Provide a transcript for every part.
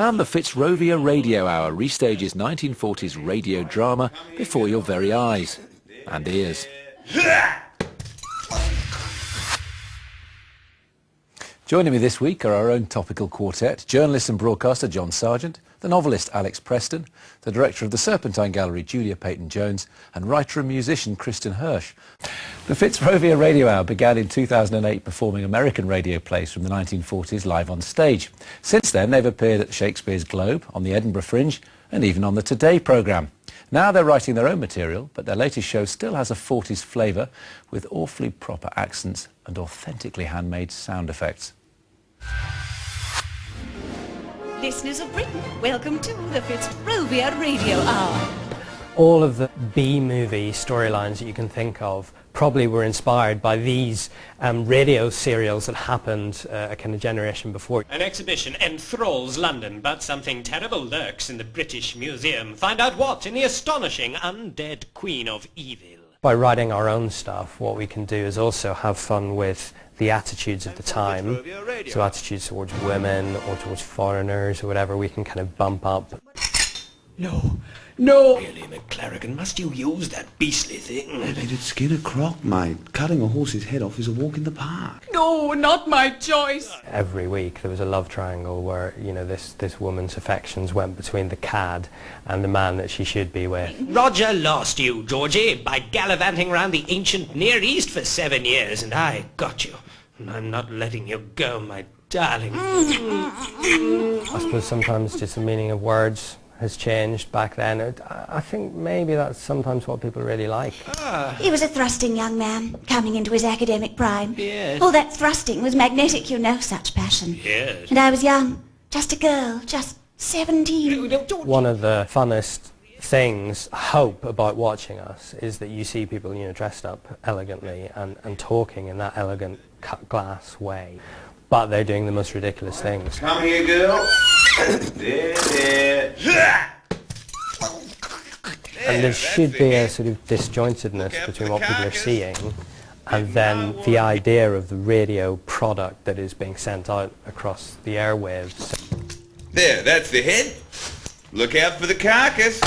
And the Fitzrovia Radio Hour restages 1940s radio drama before your very eyes and ears. Joining me this week are our own topical quartet, journalist and broadcaster John Sargent, the novelist Alex Preston, the director of the Serpentine Gallery Julia Peyton-Jones, and writer and musician Kristen Hirsch. The Fitzrovia Radio Hour began in 2008 performing American radio plays from the 1940s live on stage. Since then they've appeared at Shakespeare's Globe, on the Edinburgh Fringe, and even on the Today programme. Now they're writing their own material, but their latest show still has a 40s flavour with awfully proper accents and authentically handmade sound effects. Listeners of Britain, welcome to the Fitzrovia Radio Hour. All of the B-movie storylines that you can think of probably were inspired by these radio serials that happened a kind of generation before. An exhibition enthralls London, but something terrible lurks in the British Museum. Find out what in the astonishing undead Queen of Evil. By writing our own stuff, what we can do is also have fun with the attitudes of the time. So attitudes towards women or towards foreigners or whatever, we can kind of bump up. No. Really, McClarrigan, must you use that beastly thing? They did skin a croc, mate. Cutting a horse's head off is a walk in the park. No, not my choice. Every week there was a love triangle where, you know, this woman's affections went between the cad and the man that she should be with. Roger lost you, Georgie, by gallivanting around the ancient Near East for 7 years, and I got you. And I'm not letting you go, my darling. I suppose sometimes just the meaning of words has changed back then. I think maybe that's sometimes what people really like. He was a thrusting young man, coming into his academic prime. Yes. All that thrusting was magnetic, you know, such passion. Yes. And I was young, just a girl, just 17. One of the funnest things, hope, about watching us is that you see people, you know, dressed up elegantly and talking in that elegant cut glass way, but they're doing the most ridiculous things. Come here, girl. There. And there should be a sort of disjointedness between what people are seeing and then the idea of the radio product that is being sent out across the airwaves. There, that's the head. Look out for the carcass.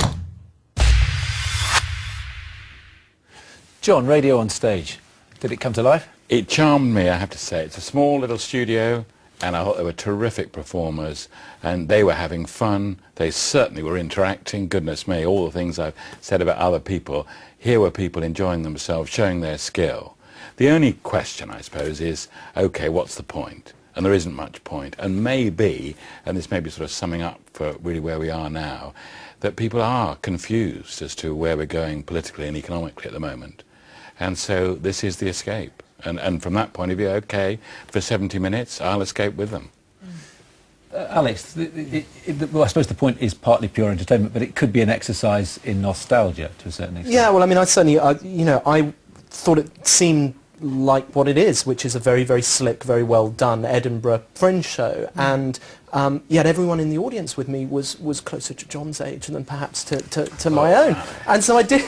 John, radio on stage, did it come to life? It charmed me, I have to say. It's a small little studio, and I thought they were terrific performers, and they were having fun. They certainly were interacting. Goodness me, all the things I've said about other people, here were people enjoying themselves, showing their skill. The only question, I suppose, is, okay, what's the point? And there isn't much point. And maybe, and this may be sort of summing up for really where we are now, that people are confused as to where we're going politically and economically at the moment. And so this is the escape. And from that point of view, okay, for 70 minutes, I'll escape with them. Alex, well, I suppose the point is partly pure entertainment, but it could be an exercise in nostalgia to a certain extent. Yeah, well, I mean, I certainly, I thought it seemed like what it is, which is a very, very slick, very well done Edinburgh Fringe show, and yet everyone in the audience with me was closer to John's age than perhaps to my own, and so I did.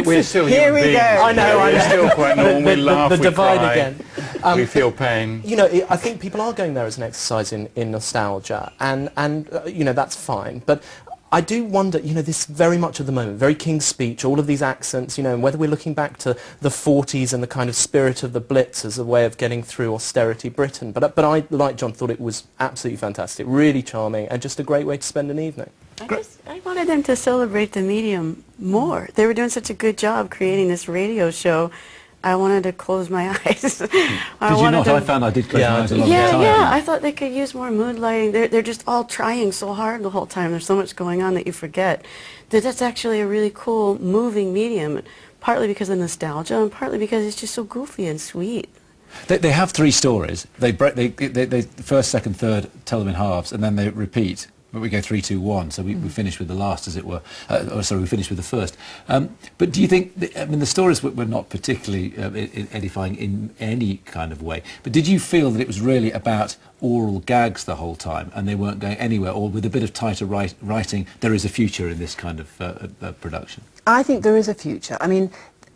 We're still here we go. I know. We're still quite normal. We laugh, the we divide cry, again. We feel pain. You know, I think people are going there as an exercise in nostalgia, and you know, that's fine, but I do wonder, you know, this very much at the moment, very King's Speech, all of these accents, you know, and whether we're looking back to the 40s and the kind of spirit of the Blitz as a way of getting through austerity Britain. But I, like John, thought it was absolutely fantastic, really charming, and just a great way to spend an evening. I wanted them to celebrate the medium more. They were doing such a good job creating this radio show. I wanted to close my eyes. Did you not? I found I did close my eyes a lot of the time. Yeah, I thought they could use more mood lighting. They're just all trying so hard the whole time. There's so much going on that you forget that that's actually a really cool, moving medium, partly because of nostalgia and partly because it's just so goofy and sweet. They have three stories. They first, second, third tell them in halves, and then they repeat. But we go 3, 2, 1, so we finish with the last, as it were. We finish with the first. But do you think, I mean, the stories were not particularly edifying in any kind of way, but did you feel that it was really about oral gags the whole time, and they weren't going anywhere, or with a bit of tighter writing, there is a future in this kind of production? I think there is a future. I mean,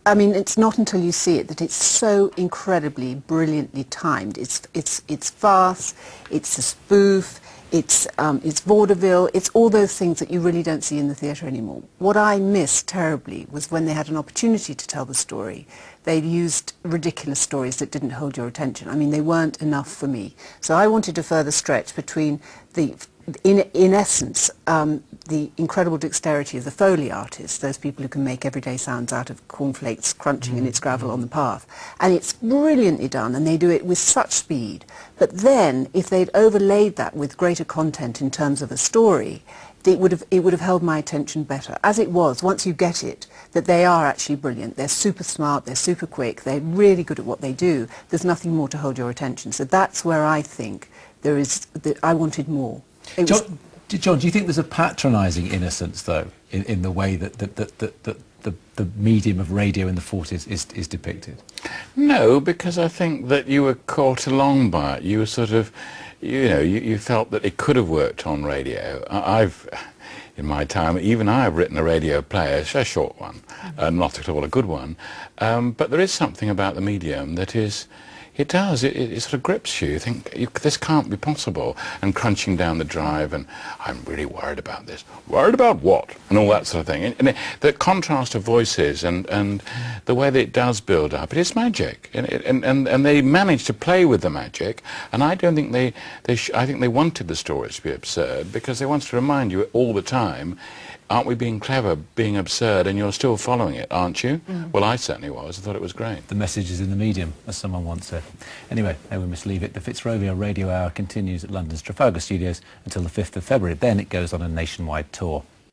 it's not until you see it that it's so incredibly, brilliantly timed. It's fast, it's a spoof, it's vaudeville, it's all those things that you really don't see in the theatre anymore. What I missed terribly was when they had an opportunity to tell the story, they used ridiculous stories that didn't hold your attention. I mean, they weren't enough for me. So I wanted to further stretch between in essence, the incredible dexterity of the Foley artists, those people who can make everyday sounds out of cornflakes crunching and it's gravel on the path. And it's brilliantly done, and they do it with such speed. But then, if they'd overlaid that with greater content in terms of a story, it would have held my attention better. As it was, once you get it, that they are actually brilliant. They're super smart, they're super quick, they're really good at what they do. There's nothing more to hold your attention. So that's where I think I wanted more. John, do you think there's a patronising innocence, though, in the way that the medium of radio in the 40s is depicted? No, because I think that you were caught along by it. You were sort of, you felt that it could have worked on radio. In my time, even I have written a radio play, a short one, not at all a good one, but there is something about the medium that is, it sort of grips you. You think, this can't be possible, and crunching down the drive, and I'm really worried about this. Worried about what? And all that sort of thing. And the contrast of voices and the way that it does build up, it is magic. And they managed to play with the magic, and I don't think I think they wanted the stories to be absurd, because they wanted to remind you all the time, aren't we being clever, being absurd, and you're still following it, aren't you? Well, I certainly was. I thought it was great. The message is in the medium, as someone once said. Anyway, there we must leave it. The Fitzrovia Radio Hour continues at London's Trafalgar Studios until the 5th of February. Then it goes on a nationwide tour.